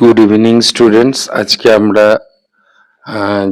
Good evening students. আজকে আমরা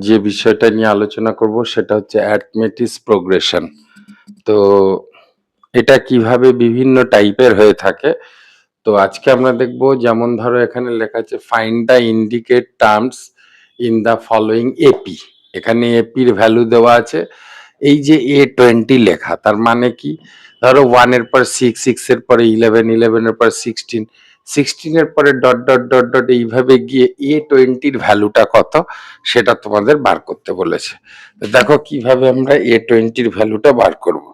যে বিষয়টা নিয়ে আলোচনা করব সেটা হচ্ছে অ্যারিথমেটিক প্রোগ্রেশন। তো এটা কিভাবে বিভিন্ন টাইপের হয়ে থাকে। তো আজকে আমরা দেখব, যেমন ধরো এখানে লেখা আছে find the indicate terms in the following AP. এখানে এপির ভ্যালু দেওয়া আছে। এই যে A20 লেখা, তার মানে কি? ধরো 1 এর পর 6, 6 এর পরে 11, 11 এর পর 16, 16 এর পরে ডট ডট ডট ডট এইভাবে গিয়ে A20 এর ভ্যালুটা কত সেটা তোমাদের বার করতে বলেছে। তো দেখো কিভাবে আমরা A20 এর ভ্যালুটা বার করব।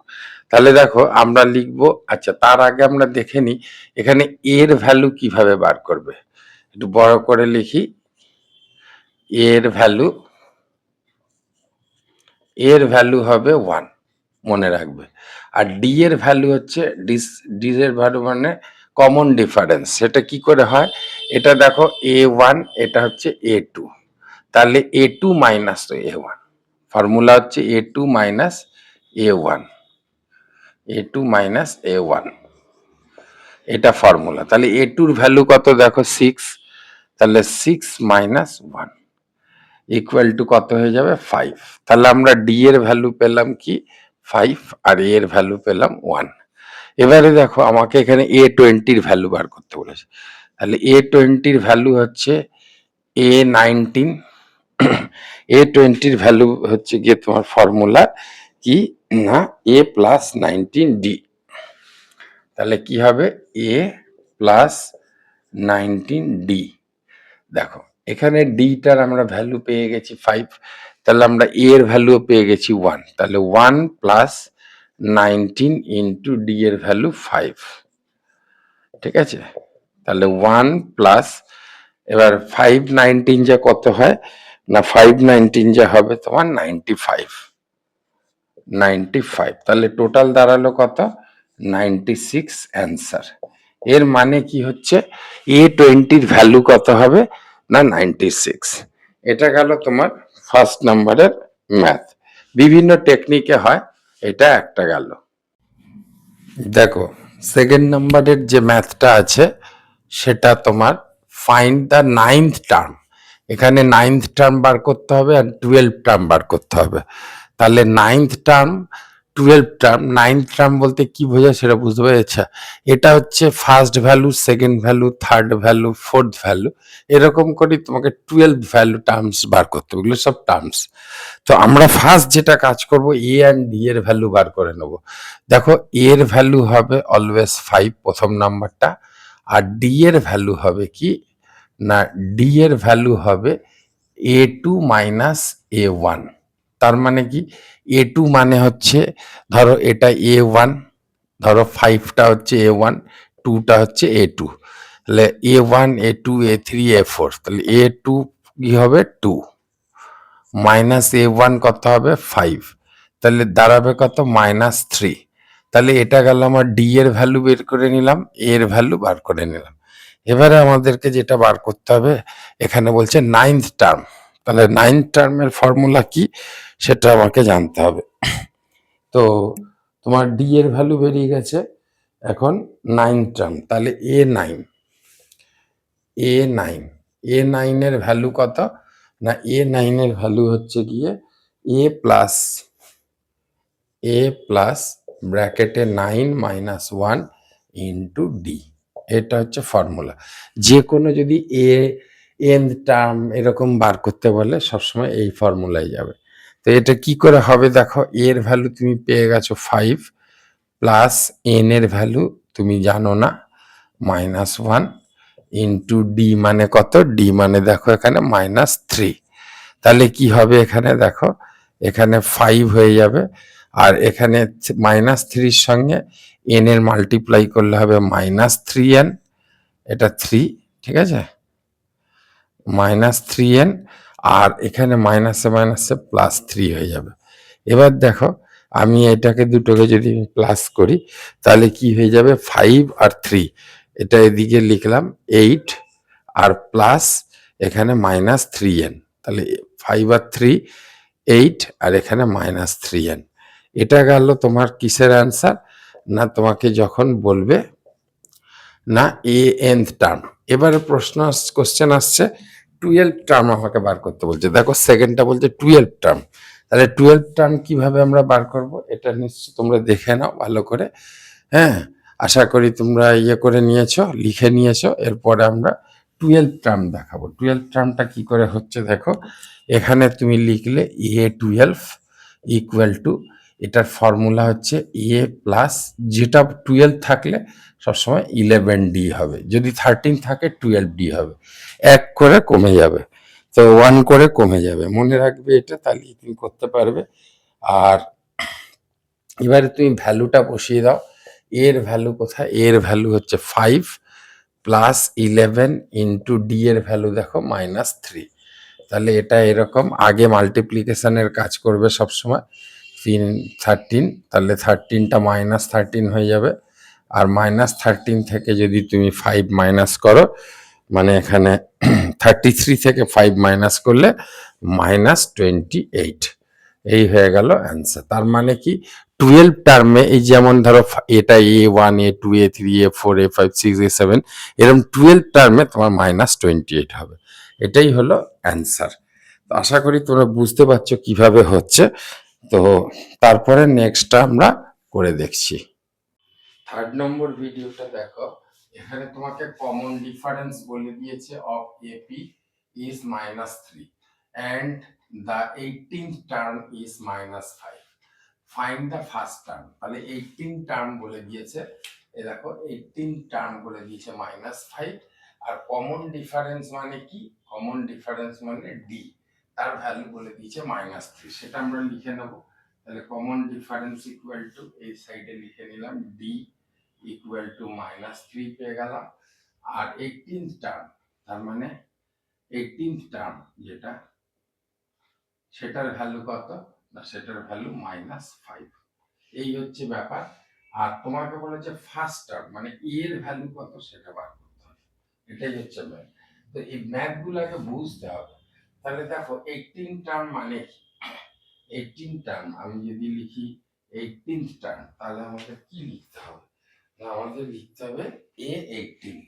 তাহলে দেখো আমরা লিখবো, আচ্ছা তার আগে আমরা দেখে নিই এখানে এর ভ্যালু কিভাবে বার করবে। একটু বড় করে লিখি, এর ভ্যালু হবে 1, মনে রাখবে। আর ডি এর ভ্যালু হচ্ছে ডি এর ভ্যালু মানে কমন ডিফারেন্স। সেটা কি করে হয়? এটা দেখো A1, এটা হচ্ছে A2, তাহলে A2 মাইনাস A1, ফর্মুলা হচ্ছে A2 minus A1, A2 minus A1, এটা ফর্মুলা। তাহলে A2 এর ভ্যালু কত দেখো 6, তাহলে 6 মাইনাস 1 ইকুয়াল টু কত হয়ে যাবে 5। তাহলে আমরা ডি এর ভ্যালু পেলাম কি 5 আর এ এর ভ্যালু পেলাম 1। এবারে দেখো আমাকে এখানে A20 এর ভ্যালু বার করতে বলেছে। তাহলে A20 এর ভ্যালু হচ্ছে A19, A20 এর ভ্যালু হচ্ছে গিয়ে তোমার ফর্মুলা কি না A প্লাস 19D। তাহলে কি হবে A প্লাস 19D। দেখো এখানে ডিটার আমরা ভ্যালু পেয়ে গেছি 5, তাহলে আমরা এর ভ্যালু পেয়ে গেছি 1, তাহলে 1 প্লাস 19 ইন্টু ডি এর ভ্যালু 5, ঠিক আছে। তাহলে 1 প্লাস, এবার 5 19 যা কত হয় না 5 19 যা হবে তোমার 95, তাহলে টোটাল দাঁড়ালো কত 96 অ্যান্সার। এর মানে কি হচ্ছে A20 এর ভ্যালু কত হবে না 96। এটা গেল তোমার ফার্স্ট নাম্বারের ম্যাথ। বিভিন্ন টেকনিকে হয়, এটা একটা গেল। দেখো সেকেন্ড নাম্বারের যে ম্যাথটা আছে সেটা তোমার ফাইন্ড দ্য 9th টার্ম। এখানে 9th টার্ম বার করতে হবে আর 12th টার্ম বার করতে হবে। তাহলে 9th term 12th term, 9th term বলতে কি বোঝায় সেটা বুঝতে পেরেছ? এটা হচ্ছে first value, second value, third value, fourth value, এরকম করে তোমাকে 12th ভ্যালু টার্মস বার করতে হবে। এগুলো সব টার্মস। তো আমরা ফার্স্ট যেটা কাজ করব এ অ্যান্ড ডি এর ভ্যালু বার করে নেব। দেখো এর ভ্যালু হবে অলওয়েজ 5 প্রথম নাম্বারটা, আর ডি এর ভ্যালু হবে কি না ডি এর ভ্যালু হবে A2 মাইনাস A1। তার মানে কি A2 মানে হচ্ছে ধরো এটা A1, ধরো 5টা হচ্ছে A1, 2টা হচ্ছে A2, তাহলে A1 A2 A3 A4, তাহলে A2 কি হবে 2 মাইনাস A1 কত হবে 5, তাহলে দাঁড়াবে কত -3। তাহলে এটা গেল আমার ডি এর ভ্যালু বের করে নিলাম, এর ভ্যালু বার করে নিলাম। এবারে আমাদেরকে যেটা বার করতে হবে, এখানে বলছে 9th টার্ম, তাহলে 9th টার্মের ফর্মুলা কি সেটা আমাকে জানতে হবে। তো তোমার ডি এর ভ্যালু বেরিয়ে গেছে, এখন 9th টার্ম, তাহলে A9 এর ভ্যালু কত না A9 এর ভ্যালু হচ্ছে গিয়ে A প্লাস ব্র্যাকেটে 9 মাইনাস 1 ইন্টু ডি, এটা হচ্ছে ফর্মুলা। যে কোনো যদি এন টার্ম এরকম বার করতে বলে সবসময় এই ফর্মুলায় যাবে। তো এটা কি করে হবে দেখো, এর ভ্যালু তুমি পেয়ে গেছো 5 প্লাস এন এর ভ্যালু তুমি জানো না -1 ইন্টু ডি মানে কত, ডি মানে দেখো এখানে -3। তাহলে কি হবে এখানে দেখো, এখানে 5 হয়ে যাবে, আর এখানে -3 সঙ্গে এন এর মাল্টিপ্লাই করলে হবে -3n, এটা 3, ঠিক আছে, -3n, আর এখানে মাইনাসে মাইনাসে +3 হয়ে যাবে। এবার দেখো আমি এটাকে দুটোকে যদি প্লাস করি তাহলে কি হয়ে যাবে 5 আর 3, এটা এদিকে লিখলাম 8 আর প্লাস এখানে -3n, তাহলে 5 আর 3 8 আর এখানে -3n। এটা গেল তোমার কিসের অ্যান্সার না তোমাকে যখন বলবে না nth টার্ম, এবারে কোশ্চেন আসছে 12 টার্ম আমাকে বার করতে বলছে। দেখো সেকেন্ডটা বলছে 12 টার্ম, তাহলে 12 টার্ম কিভাবে আমরা বার করব এটা নিশ্চয় তোমরা দেখে নাও ভালো করে। হ্যাঁ, আশা করি তোমরা ইয়ে করে নিয়েছো, লিখে নিয়েছো। এরপরে আমরা 12 টার্ম দেখাবো। 12 টার্মটা কি করে হচ্ছে দেখো, এখানে তুমি লিখলে A12 ইকুয়াল টু, এটার ফর্মুলা হচ্ছে এ প্লাস, যেটা 12 থাকলে সবসময় 11D হবে, যদি 13 থাকে 12D হবে, এক করে কমে যাবে, তো 1 করে কমে যাবে, মনে রাখবে এটা, তাহলে তুমি করতে পারবে। আর এবারে তুমি ভ্যালুটা বসিয়ে দাও। এর ভ্যালু কোথায়, এর ভ্যালু হচ্ছে 5 প্লাস 11 ইন্টু ডি এর ভ্যালু দেখো -3। তাহলে এটা এরকম, আগে মাল্টিপ্লিকেশনের কাজ করবে সবসময়। 13, তাহলে 13টা -13 হয়ে যাবে, আর -13 থেকে যদি তুমি 5 মাইনাস করো, মানে এখানে 33 থেকে 5 মাইনাস করলে -28, এই হয়ে গেল অ্যান্সার। তার মানে কি 12 টার্মে, এই যেমন ধরো এটা A1 A2 A3 A4 A5 6 A7, এরকম 12 টার্মে তোমার -28 হবে, এটাই হলো অ্যান্সার। তো আশা করি তোমরা বুঝতে পারছো কিভাবে হচ্ছে। তো তারপরে নেক্সটটা আমরা করে দেখছি। 3rd নম্বর ভিডিওটা দেখো, এখানে তোমাকে কমন ডিফারেন্স বলে দিয়েছে of AP is -3 and the 18th term is -5, find the first term. তাহলে 18 টার্ম বলে দিয়েছে, এ দেখো 18 টার্ম বলে দিয়েছে -5, আর কমন ডিফারেন্স মানে কি, কমন ডিফারেন্স মানে ডি, তার ভ্যালু বলে দিয়েছে -3, সেটা আমরা লিখে নেব। তাহলে কমন ডিফারেন্স ইকুয়াল টু, এই সাইডে লিখে নিলাম ডি ইকুয়াল টু -3 পেয়ে গেলাম। আর 18th টার্ম, তার মানে 18th টার্ম যেটা, সেটার ভ্যালু কত, না সেটার ভ্যালু -5, এই হচ্ছে ব্যাপার। আর তোমাকে বলেছে ফার্স্ট টার্ম মানে এর ভ্যালু কত সেটা বার করতে হবে, এটাই হচ্ছে ম্যাথ। তো এই ম্যাথ গুলাকে বুঝতে হবে। তাহলে দেখো 18 টার্ম মানে কি, 18 টার্ম আমি যদি লিখি 18th টার্ম, তাহলে আমাদের কি লিখতে হবে, আমাদের লিখতে হবে A18,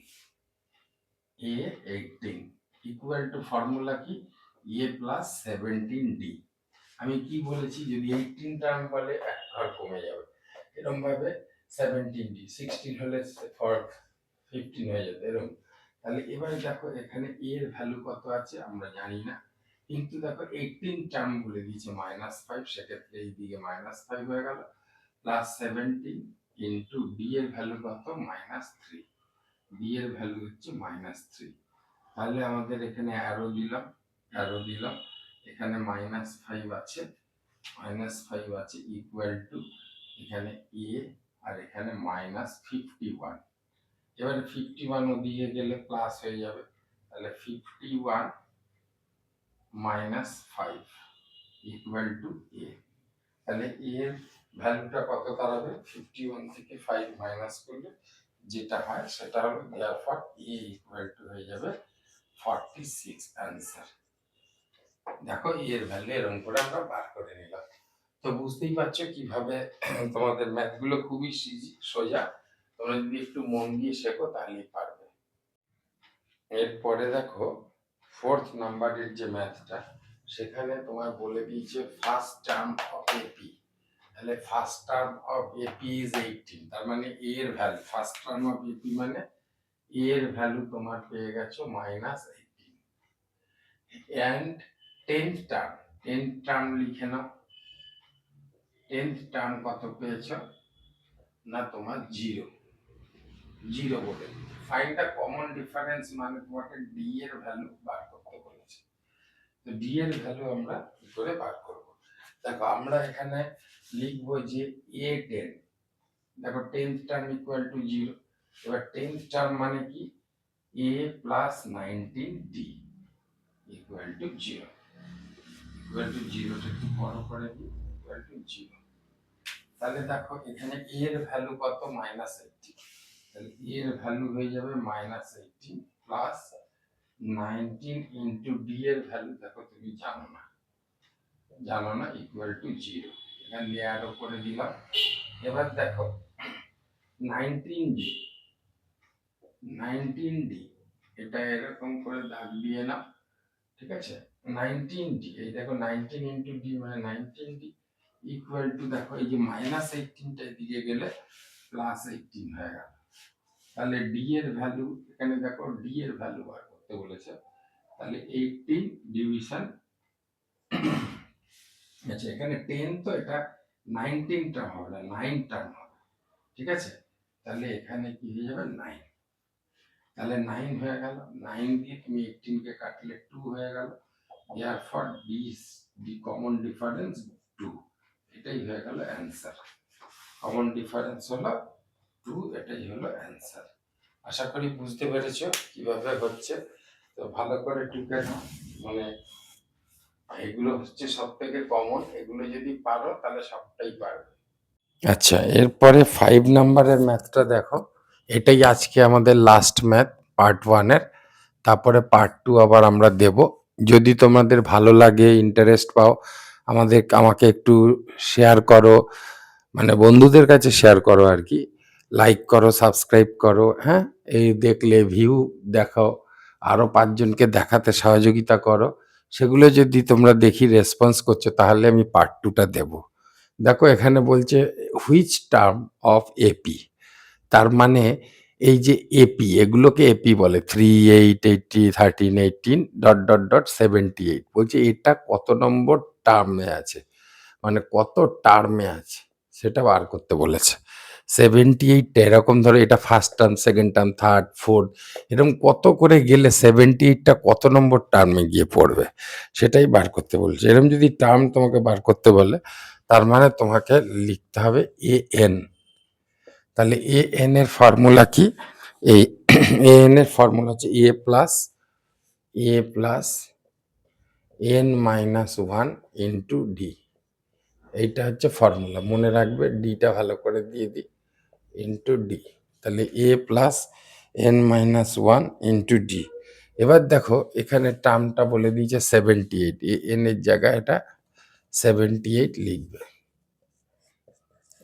A18 equal to, formula কি, A প্লাস 17D। আমি কি বলেছি, যদি 18 টার্ম বলে এক ঘর কমে যাবে, এরকম ভাবে 17D, 16 হলে 15 হয়ে যেত এরকম। তাহলে এবারে দেখো এখানে এর ভ্যালু কত আছে আমরা জানি না, কিন্তু দেখো 18 টার্ম বলে দিয়েছে -5, সেক্ষেত্রে এই দিকে -5 হয়ে গেল, প্লাস 17 ইন্টু ডি এর ভ্যালু কত -3, ডি এর ভ্যালু হচ্ছে -3। তাহলে আমাদের এখানে অ্যারো দিলাম, অ্যারো দিলাম, এখানে -5 আছে, -5 আছে ইকুয়াল টু, এখানে এ আর এখানে -51। এবারে 51 ওদিকে গেলে প্লাস হয়ে যাবে, তাহলে 51 -5 ইকুয়াল টু এ। তাহলে এ এর ভ্যালুটা কত দাঁড়াবে, 51 থেকে 5 মাইনাস করলে যেটা হয় সেটা হলো, দেয়ারফর এ ইকুয়াল টু হয়ে যাবে 46 অ্যান্সার। দেখো এর ভ্যালু এরকম করে আমরা বার করে নিলাম। তো বুঝতেই পারছো কিভাবে তোমাদের ম্যাথ গুলো খুবই সোজা, তোমরা যদি একটু মন দিয়ে শেখো তাহলেই পারবে। এরপরে দেখো 4th নাম্বারের যে ম্যাথটা, সেখানে তোমার বলে দিয়েছে ফার্স্ট টার্ম অফ এপি। তাহলে first term of AP is 18, তার মানে এর value, first term of AP মানে এর ভ্যালু তোমার পেয়ে গেছো -18, and 10th term, 10th term লিখে নাও। 10th টার্ম কত পেয়েছ, না তোমার 0, 0 বলে। ফাইন্ড দ্য কমন ডিফারেন্স মানে তোমাকে ডি এর ভ্যালু বার করতে বলেছে। তো ডি এর ভ্যালু আমরা কি করে বার করব, দেখো আমরা এখানে লিখবো যে A10, দেখো 10th টার্ম ইকুয়াল টু 0, এবার 10th টার্ম মানে কি, A plus 19D equal to 0, equal to 0 টা একটু বড় করে দিই, ইকুয়াল টু 0। তাহলে দেখো এখানে a এর ভ্যালু কত, -18, তাহলে a এর ভ্যালু হয়ে যাবে -18 প্লাস 19 ইনটু d এর ভ্যালু দেখো তুমি জানো না, ইকুয়াল টু 0, এখানে অ্যাড করে দিলাম। এবার দেখো 19d, 19d এটা এরকম করে দাগ দিয়ে নাও, ঠিক আছে। 19d, এই দেখো 19 ইন্টু ডি মানে 19d ইকুয়াল টু, দেখো এই যে -18টা দিকে গেলে +18 হয়ে গেল। তাহলে ডি এর ভ্যালু, এখানে দেখো ডি এর ভ্যালু বার করতে বলেছে, তাহলে 18 ডিভিশন, আচ্ছা এখানে 10 তো এটা 19 টার্ম হবে না, 9 টার্ম হবে, ঠিক আছে। তাহলে এখানে কি হয়ে যাবে 9, তাহলে 9 হয়ে গেল, 9 দিয়ে তুমি 18 কে কাটলে 2 হয়ে গেল, therefore the common difference 2, এটাই হয়ে গেল অ্যান্সার। কমন ডিফারেন্স হলো 2, এটাই হলো অ্যান্সার। আশা করি বুঝতে পেরেছো কিভাবে হচ্ছে। তো ভালো করে টুকে নাও, মানে এগুলো হচ্ছে সব থেকে কমন, এগুলো যদি পারো তাহলে সবটাই পারবে। আচ্ছা, এরপরে 5 নাম্বারের ম্যাথটা দেখো, এটাই আজকে আমাদের লাস্ট ম্যাথ পার্ট 1-এর। তারপরে পার্ট 2 আবার আমরা দেব। যদি তোমাদের ভালো লাগে, ইন্টারেস্ট পাও, আমাকে একটু শেয়ার করো, মানে বন্ধুদের কাছে শেয়ার করো আর কি, লাইক করো, সাবস্ক্রাইব করো, হ্যাঁ, এই দেখলে ভিউ দেখাও, আরও 5 জনকে দেখাতে সহযোগিতা করো। সেগুলো যদি তোমরা দেখি রেসপন্স করছো, তাহলে আমি পার্ট 2টা দেব। দেখো এখানে বলছে হুইচ টার্ম অফ এপি, তার মানে এই যে এপি, এগুলোকে এপি বলে, 3, 8, 80, 13, 18 ডট ডট ডট 78, বলছে এটা কত নম্বর টার্মে আছে, মানে কত টার্মে আছে সেটা বার করতে বলেছে। 78টা এরকম ধরো, এটা first term, second term, third, fourth, এরকম কত করে গেলে 78টা কত নম্বর টার্মে গিয়ে পড়বে সেটাই বার করতে বলছে। এরকম যদি টার্ম তোমাকে বার করতে বলে, তার মানে তোমাকে লিখতে হবে এ এন। তাহলে এ এন এর ফর্মুলা কি? এই এ এন এর ফর্মুলা হচ্ছে A plus N minus 1 into D. এইটা হচ্ছে ফর্মুলা, মনে রাখবে, ডিটা ভালো করে দিয়ে দিই, ইন্টু ডি। তাহলে A plus N minus 1 into D. এবার দেখো এখানে টার্মটা বলে দিয়েছে 78, এন এর জায়গায় এটা 78 লিখবে,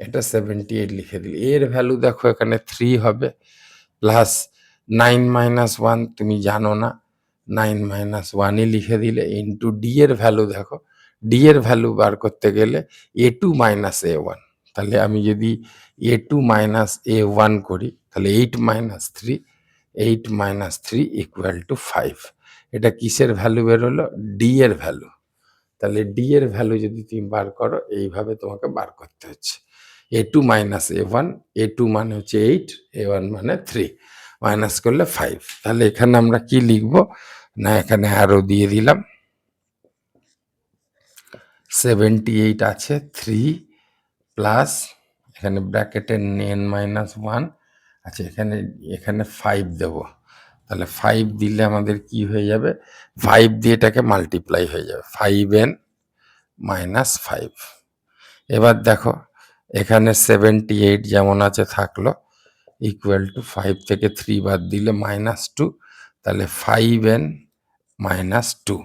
এটা 78 লিখে দিলে এর ভ্যালু দেখো এখানে 3 হবে, প্লাস 9 মাইনাস 1 তুমি জানো না, 9 মাইনাস 1ই লিখে দিলে, ইন্টু ডি এর ভ্যালু দেখো, ডি এর ভ্যালু বার করতে গেলে A2 মাইনাস A1, তাহলে আমি যদি A2 মাইনাস A1 করি, তাহলে 8 মাইনাস 3, 8 মাইনাস 3 ইকুয়াল টু 5। এটা কিসের ভ্যালু বেরোলো? ডি এর ভ্যালু। তাহলে ডি এর ভ্যালু যদি তুমি বার করো, এইভাবে তোমাকে বার করতে হচ্ছে, A2 মাইনাস A1, A2 মানে হচ্ছে 8, A1 মানে 3, মাইনাস করলে 5। তাহলে এখানে আমরা কি লিখবো না, এখানে আরো দিয়ে দিলাম 78 আছে, 3 প্লাস এখানে ব্র্যাকেটে n মাইনাস 1 আছে, এখানে 5 দেব। তাহলে 5 দিলে আমাদের কি হয়ে যাবে, 5 দিয়ে এটাকে মাল্টিপ্লাই হয়ে যাবে, 5n মাইনাস 5। এবার দেখো এখানে 78 যেমন আছে থাকলো, ইকুয়াল টু 5 থেকে 3 বাদ দিলে -2, তাহলে 5n মাইনাস 2।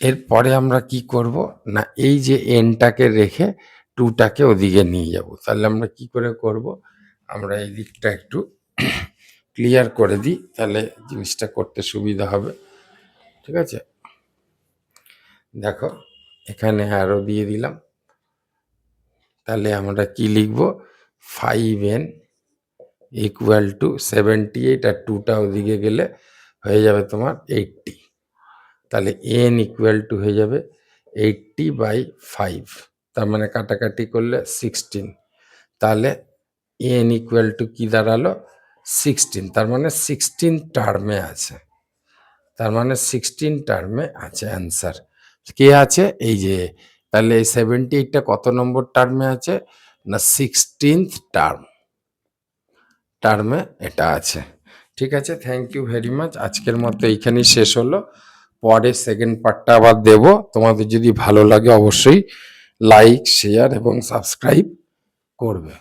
এরপরে আমরা কি করব না, এই যে এনটাকে রেখে 2টাকে ওদিকে নিয়ে যাব। তাহলে আমরা কি করে করব, আমরা এই দিকটা একটু ক্লিয়ার করে দিই, তাহলে জিনিসটা করতে সুবিধা হবে, ঠিক আছে। দেখো এখানে আরো দিয়ে দিলাম, তাহলে আমরা কি লিখব, 5n ইকুয়াল টু 78, আর 2টা ওদিকে গেলে হয়ে যাবে তোমার 80। তাহলে n ইকুয়াল টু হয়ে যাবে 80/5, তার মানে কাটাকাটি করলে 16। তাহলে n ইকুয়াল টু কি দাঁড়ালো, 16, তার মানে 16 টার্মে আছে, তার মানে 16 টার্মে আছে অ্যান্সার। কে আছে, এই যে, তাহলে এই 78টা কত নম্বর টার্মে আছে না, 16th টার্মে এটা আছে। ঠিক আছে, থ্যাংক ইউ ভেরি মাচ। আজকের মতো এইখানেই শেষ হলো, পরে সেকেন্ড পার্টটা আবার দেব। তোমাদের যদি ভালো লাগে অবশ্যই লাইক, শেয়ার এবং সাবস্ক্রাইব করবে।